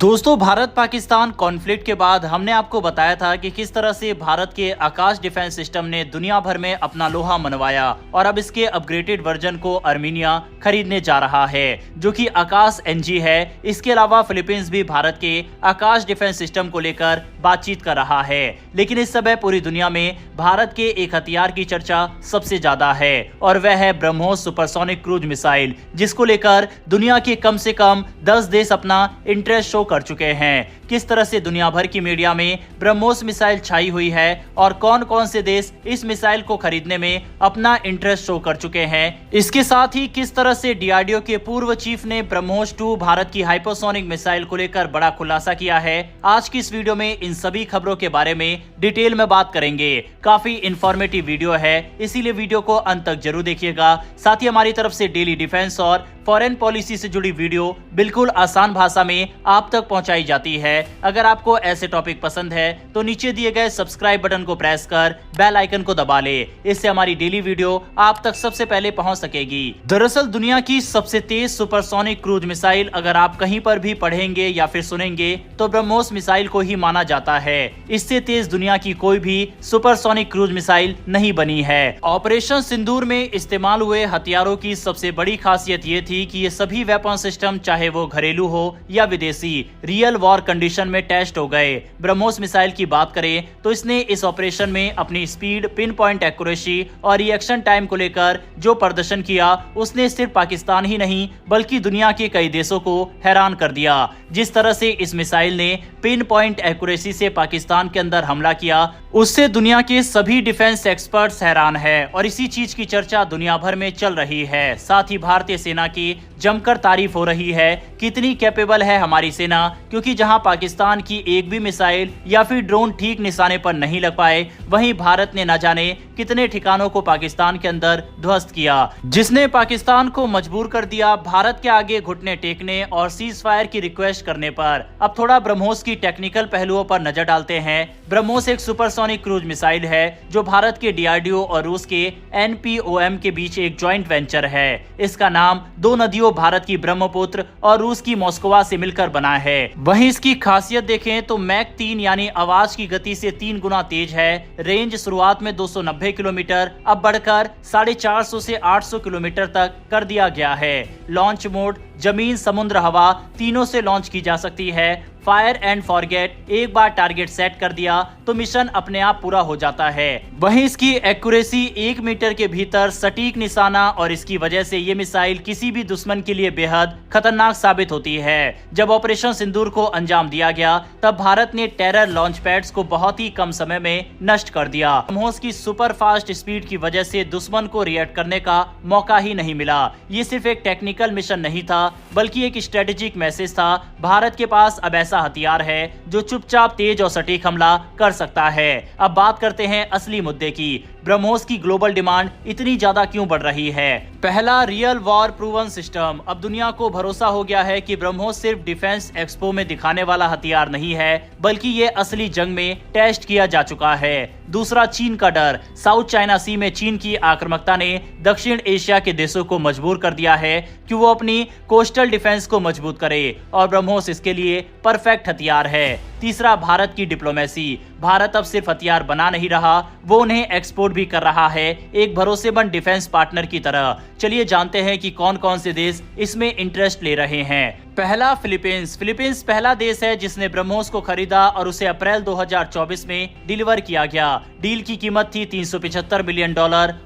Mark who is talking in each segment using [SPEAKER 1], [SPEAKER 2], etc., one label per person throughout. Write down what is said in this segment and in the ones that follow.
[SPEAKER 1] दोस्तों, भारत पाकिस्तान कॉन्फ्लिक्ट के बाद हमने आपको बताया था कि किस तरह से भारत के आकाश डिफेंस सिस्टम ने दुनिया भर में अपना लोहा मनवाया और अब इसके अपग्रेडेड वर्जन को आर्मीनिया खरीदने जा रहा है, जो कि आकाश एनजी है। इसके अलावा फिलीपींस भी भारत के आकाश डिफेंस सिस्टम को लेकर बातचीत कर रहा है। लेकिन इस समय पूरी दुनिया में भारत के एक हथियार की चर्चा सबसे ज्यादा है और वह है ब्रह्मोस सुपरसोनिक क्रूज मिसाइल, जिसको लेकर दुनिया के कम से कम 10 देश अपना इंटरेस्ट शो कर चुके हैं। किस तरह से दुनिया भर की मीडिया में ब्रह्मोस मिसाइल छाई हुई है और कौन कौन से देश इस मिसाइल को खरीदने में अपना इंटरेस्ट शो कर चुके हैं। इसके साथ ही किस तरह से डीआरडीओ के पूर्व चीफ ने ब्रह्मोस 2 भारत की हाइपरसोनिक मिसाइल को लेकर बड़ा खुलासा किया है। आज की इस वीडियो में इन सभी खबरों के बारे में डिटेल में बात करेंगे। काफी इंफॉर्मेटिव वीडियो है, इसीलिए वीडियो को अंत तक जरूर देखिएगा। साथ ही हमारी तरफ से डेली डिफेंस और फॉरेन पॉलिसी से जुड़ी वीडियो बिल्कुल आसान भाषा में आप तक पहुंचाई जाती है। अगर आपको ऐसे टॉपिक पसंद है तो नीचे दिए गए सब्सक्राइब बटन को प्रेस कर बेल आइकन को दबा ले, इससे हमारी डेली वीडियो आप तक सबसे पहले पहुंच सकेगी। दरअसल दुनिया की सबसे तेज सुपरसोनिक क्रूज मिसाइल अगर आप कहीं पर भी पढ़ेंगे या फिर सुनेंगे तो ब्रह्मोस मिसाइल को ही माना जाता है। इससे तेज दुनिया की कोई भी सुपरसोनिक क्रूज मिसाइल नहीं बनी है। ऑपरेशन सिंदूर में इस्तेमाल हुए हथियारों की सबसे बड़ी खासियत ये थी कि ये सभी वेपन सिस्टम, चाहे वो घरेलू हो या विदेशी, रियल वॉर कंडीशन में टेस्ट हो गए। ब्रह्मोस मिसाइल की बात करें तो इसने इस ऑपरेशन में अपनी स्पीड, पिन पॉइंट एक्यूरेसी और रिएक्शन टाइम को लेकर जो प्रदर्शन किया, उसने सिर्फ पाकिस्तान ही नहीं बल्कि दुनिया के कई देशों को हैरान कर दिया। जिस तरह से इस मिसाइल ने पिन पॉइंट एक्यूरेसी से पाकिस्तान के अंदर हमला किया, उससे दुनिया के सभी डिफेंस एक्सपर्ट्स हैरान है और इसी चीज की चर्चा दुनिया भर में चल रही है। साथ ही भारतीय सेना की जमकर तारीफ हो रही है, कितनी कैपेबल है हमारी सेना, क्योंकि जहां पाकिस्तान की एक भी मिसाइल या फिर ड्रोन ठीक निशाने पर नहीं लग पाए, वहीं भारत ने न जाने कितने ठिकानों को पाकिस्तान के अंदर ध्वस्त किया, जिसने पाकिस्तान को मजबूर कर दिया भारत के आगे घुटने टेकने और सीज फायर की रिक्वेस्ट करने पर। अब थोड़ा ब्रह्मोस की टेक्निकल पहलुओं पर नजर डालते हैं। ब्रह्मोस एक सुपरसोनिक क्रूज मिसाइल है जो भारत के डीआरडीओ और रूस के एनपीओएम के बीच एक जॉइंट वेंचर है। इसका नाम दो नदियों भारत की ब्रह्मपुत्र और रूस की मॉस्कोवा से मिलकर बना है। वहीं इसकी खासियत देखें तो मैक 3 यानी आवाज की गति से 3 गुना तेज है। रेंज शुरुआत में 290 किलोमीटर अब बढ़कर 450 से 800 किलोमीटर तक कर दिया गया है। लॉन्च मोड जमीन, समुद्र, हवा तीनों से लॉन्च की जा सकती है। फायर एंड फॉरगेट, एक बार टारगेट सेट कर दिया तो मिशन अपने आप पूरा हो जाता है। वहीं इसकी एक्यूरेसी 1 मीटर के भीतर सटीक निशाना और इसकी वजह से ये मिसाइल किसी भी दुश्मन के लिए बेहद खतरनाक साबित होती है। जब ऑपरेशन सिंदूर को अंजाम दिया गया तब भारत ने टेरर लॉन्च पैड्स को बहुत ही कम समय में नष्ट कर दिया। ब्रह्मोस की सुपर फास्ट स्पीड की वजह से दुश्मन को रिएक्ट करने का मौका ही नहीं मिला। ये सिर्फ एक टेक्निकल मिशन नहीं था बल्कि एक स्ट्रेटेजिक मैसेज था। भारत के पास अब ऐसा हथियार है जो चुपचाप तेज और सटीक हमला कर सकता है। अब बात करते हैं असली मुद्दे की। ब्रह्मोस की ग्लोबल डिमांड इतनी ज्यादा क्यों बढ़ रही है? पहला, रियल वॉर प्रूवन सिस्टम। अब दुनिया को भरोसा हो गया है कि ब्रह्मोस सिर्फ डिफेंस एक्सपो में दिखाने वाला हथियार नहीं है बल्कि ये असली जंग में टेस्ट किया जा चुका है। दूसरा, चीन का डर। साउथ चाइना सी में चीन की आक्रामकता ने दक्षिण एशिया के देशों को मजबूर कर दिया है कि वो अपनी कोस्टल डिफेंस को मजबूत करे और ब्रह्मोस इसके लिए परफेक्ट हथियार है। तीसरा, भारत की डिप्लोमेसी। भारत अब सिर्फ हथियार बना नहीं रहा, वो उन्हें एक्सपोर्ट भी कर रहा है, एक भरोसेमंद डिफेंस पार्टनर की तरह। चलिए जानते हैं कि कौन कौन से देश इसमें इंटरेस्ट ले रहे हैं। पहला, फिलीपींस। फिलीपींस पहला देश है जिसने ब्रह्मोस को खरीदा और उसे अप्रैल 2024 में डिलीवर किया गया। डील की कीमत थी $375 मिलियन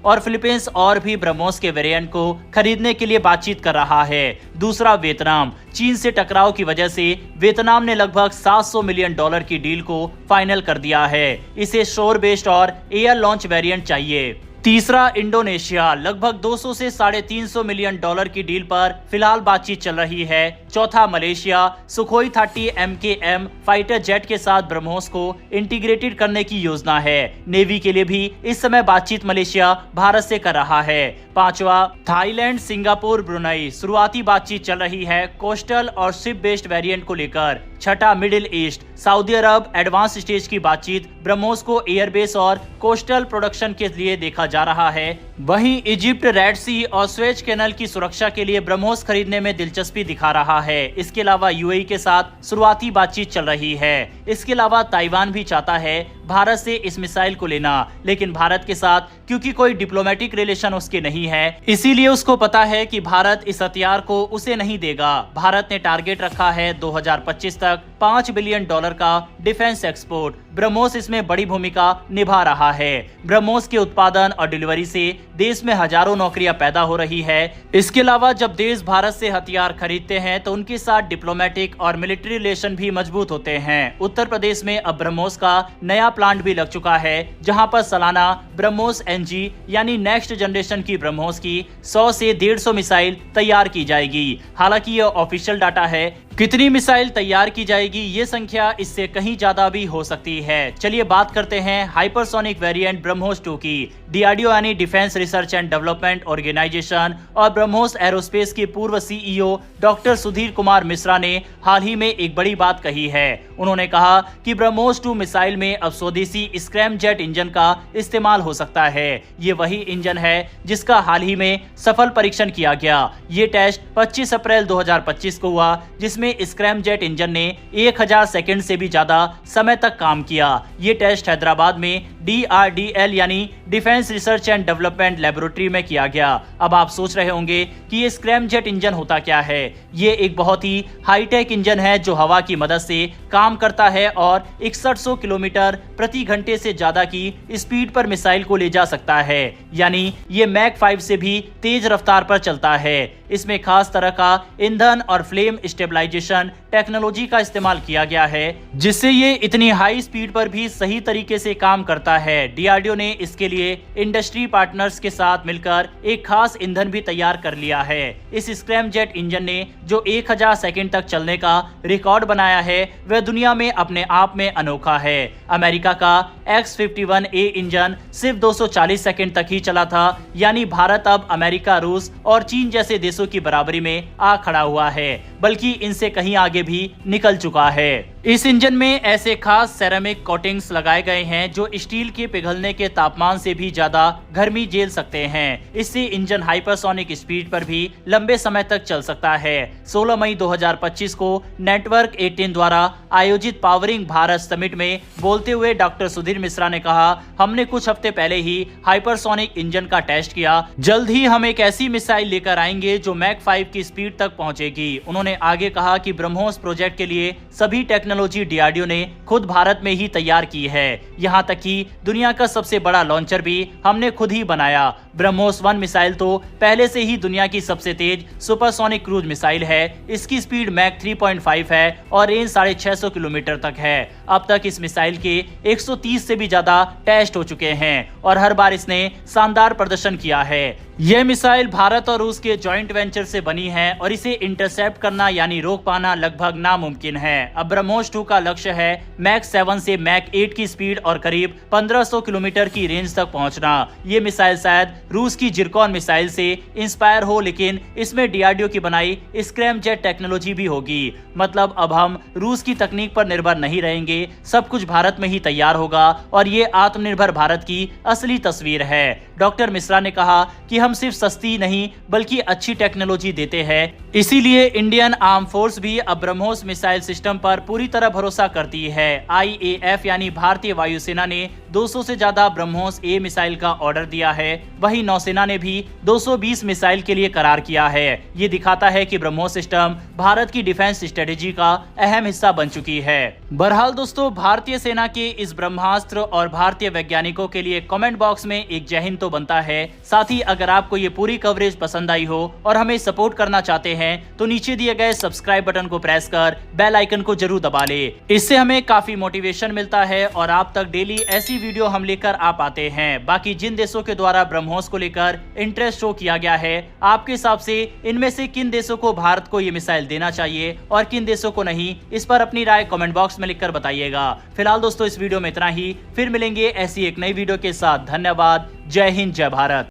[SPEAKER 1] और फिलीपींस और भी ब्रह्मोस के वेरिएंट को खरीदने के लिए बातचीत कर रहा है। दूसरा, वियतनाम। चीन से टकराव की वजह से वियतनाम ने लगभग $700 मिलियन की डील को फाइनल कर दिया है। इसे शोर बेस्ड और एयर लॉन्च वेरिएंट चाहिए। तीसरा, इंडोनेशिया। लगभग 200 से $350 मिलियन की डील पर फिलहाल बातचीत चल रही है। चौथा, Malaysia. Sukhoi 30 MKM fighter jet के साथ ब्रह्मोस को इंटीग्रेटेड करने की योजना है। नेवी के लिए भी इस समय बातचीत मलेशिया भारत से कर रहा है। पांचवा, थाईलैंड, सिंगापुर, ब्रुनई। शुरुआती बातचीत चल रही है कोस्टल और शिप बेस्ड वेरिएंट को लेकर। छठा, मिडिल ईस्ट। सऊदी अरब। एडवांस स्टेज की बातचीत ब्रह्मोस को एयरबेस और कोस्टल प्रोडक्शन के लिए देखा जा रहा है, वहीं इजिप्ट रेड सी और स्वेज कैनल की सुरक्षा के लिए ब्रह्मोस खरीदने में दिलचस्पी दिखा रहा है। इसके अलावा यूएई के साथ शुरुआती बातचीत चल रही है। इसके अलावा ताइवान भी चाहता है भारत से इस मिसाइल को लेना, लेकिन भारत के साथ क्योंकि कोई डिप्लोमेटिक रिलेशन उसके नहीं है, इसीलिए उसको पता है कि भारत इस हथियार को उसे नहीं देगा। भारत ने टारगेट रखा है 2025 तक $5 बिलियन का डिफेंस एक्सपोर्ट। ब्रह्मोस इसमें बड़ी भूमिका निभा रहा है। ब्रह्मोस के उत्पादन और डिलीवरी से देश में हजारों नौकरियां पैदा हो रही है। इसके अलावा जब देश भारत से हथियार खरीदते हैं तो उनके साथ डिप्लोमेटिक और मिलिट्री रिलेशन भी मजबूत होते हैं। उत्तर प्रदेश में अब ब्रह्मोस का नया प्लांट भी लग चुका है, जहां पर सालाना ब्रह्मोस एनजी यानी नेक्स्ट जनरेशन की ब्रह्मोस की 100 से 150 मिसाइल तैयार की जाएगी। हालांकि यह ऑफिशियल डाटा है, कितनी मिसाइल तैयार की जाएगी ये संख्या इससे कहीं ज्यादा भी हो सकती है। चलिए बात करते हैं हाइपरसोनिक वेरिएंट ब्रह्मोस 2 की। डीआरडीओ यानी defence research and development organisation और ब्रह्मोस एरोस्पेस के पूर्व सीईओ डॉक्टर सुधीर कुमार मिश्रा ने हाल ही में एक बड़ी बात कही है। उन्होंने कहा कि ब्रह्मोस 2 मिसाइल में अब स्वदेशी स्क्रैमजेट इंजन का इस्तेमाल हो सकता है। ये वही इंजन है जिसका हाल ही में सफल परीक्षण किया गया। ये टेस्ट 25 अप्रैल 2025 को हुआ, जिसमें स्क्रैमजेट इंजन ने 1000 सेकंड से भी ज्यादा समय तक काम किया। ये टेस्ट हैदराबाद में DRDL यानी defence research and development laboratory में किया गया। अब आप सोच रहे होंगे कि ये स्क्रैमजेट इंजन होता क्या है। ये एक बहुत ही हाईटेक इंजन है जो हवा की मदद से काम करता है और 6100 किलोमीटर प्रति घंटे से ज्यादा की स्पीड पर मिसाइल को ले जा सकता है, यानी ये मैक 5 से भी तेज रफ्तार पर चलता है। इसमें खास तरह का ईंधन और फ्लेम स्टेबलाइजेशन टेक्नोलॉजी का इस्तेमाल किया गया है, जिससे ये इतनी हाई स्पीड पर भी सही तरीके से काम करता है। डीआरडीओ ने इसके लिए इंडस्ट्री पार्टनर्स के साथ मिलकर एक खास ईंधन भी तैयार कर लिया है। इस स्क्रैमजेट इंजन ने जो 1000 सेकंड तक चलने का रिकॉर्ड बनाया है वह दुनिया में अपने आप में अनोखा है। अमेरिका का X-51A इंजन सिर्फ 240 सेकंड तक ही चला था, यानी भारत अब अमेरिका, रूस और चीन जैसे देशों की बराबरी में आ खड़ा हुआ है, बल्कि इनसे कहीं आगे भी निकल चुका है। इस इंजन में ऐसे खास सेरेमिक कोटिंग्स लगाए गए हैं जो स्टील के पिघलने के तापमान से भी ज्यादा गर्मी झेल सकते हैं। इससे इंजन हाइपरसोनिक स्पीड पर भी लंबे समय तक चल सकता है। 16 मई 2025 को नेटवर्क 18 द्वारा आयोजित पावरिंग भारत समिट में बोलते हुए डॉक्टर सुधीर मिश्रा ने कहा, हमने कुछ हफ्ते पहले ही हाइपरसोनिक इंजन का टेस्ट किया। जल्द ही हम एक ऐसी मिसाइल लेकर आएंगे जो मैक 5 की स्पीड तक पहुंचेगी। उन्होंने आगे कहा कि ब्रह्मोस प्रोजेक्ट के लिए सभी टेक्नोलॉजी डीआरडीओ ने खुद भारत में ही तैयार की है। यहाँ तक कि दुनिया का सबसे बड़ा लॉन्चर भी हमने खुद ही बनाया। ब्रह्मोस 1 मिसाइल तो पहले से ही दुनिया की सबसे तेज सुपरसोनिक क्रूज मिसाइल है। इसकी स्पीड मैक 3.5 है और रेंज 650 किलोमीटर तक है। अब तक इस मिसाइल के 130 से भी ज्यादा टेस्ट हो चुके हैं और हर बार इसने शानदार प्रदर्शन किया है। यह मिसाइल भारत और रूस के जॉइंट वेंचर से बनी है और इसे इंटरसेप्ट करना यानी रोक पाना लगभग नामुमकिन है। अब ब्रह्मोस 2 का लक्ष्य है मैक 7 से मैक 8 की स्पीड और करीब 1500 किलोमीटर की रेंज तक पहुंचना। ये मिसाइल शायद रूस की जिरकॉन मिसाइल से इंस्पायर हो, लेकिन इसमें डीआरडीओ की बनाई स्क्रैमजेट टेक्नोलॉजी भी होगी। मतलब अब हम रूस की तकनीक पर निर्भर नहीं रहेंगे, सब कुछ भारत में ही तैयार होगा और ये आत्मनिर्भर भारत की असली तस्वीर है। डॉक्टर मिश्रा ने कहा कि हम सिर्फ सस्ती नहीं बल्कि अच्छी टेक्नोलॉजी देते हैं, इसीलिए इंडियन आर्म फोर्स भी अब ब्रह्मोस मिसाइल सिस्टम पर पूरी तरह भरोसा करती है। IAF यानी भारतीय वायुसेना ने 200 से ज्यादा ब्रह्मोस A मिसाइल का ऑर्डर दिया है। वहीं नौसेना ने भी 220 मिसाइल के लिए करार किया है। ये दिखाता है कि ब्रह्मोस सिस्टम भारत की डिफेंस स्ट्रेटेजी का अहम हिस्सा बन चुकी है। बहरहाल दोस्तों, भारतीय सेना के इस ब्रह्मास्त्र और भारतीय वैज्ञानिकों के लिए कमेंट बॉक्स में एक जय हिंद तो बनता है। साथ ही अगर आपको ये पूरी कवरेज पसंद आई हो और हमें सपोर्ट करना चाहते हैं तो नीचे दिए गए सब्सक्राइब बटन को प्रेस कर बेल आइकन को जरूर दबा ले। इससे हमें काफी मोटिवेशन मिलता है और आप तक डेली ऐसी वीडियो हम लेकर आ पाते हैं। बाकी जिन देशों के द्वारा ब्रह्मोस को लेकर इंटरेस्ट शो किया गया है, आपके हिसाब से इनमें से किन देशों को भारत को ये मिसाइल देना चाहिए और किन देशों को नहीं, इस पर अपनी राय कमेंट बॉक्स में लिखकर बताइएगा। फिलहाल दोस्तों इस वीडियो में इतना ही, फिर मिलेंगे ऐसी एक नई वीडियो के साथ। धन्यवाद। जय हिंद, जय भारत।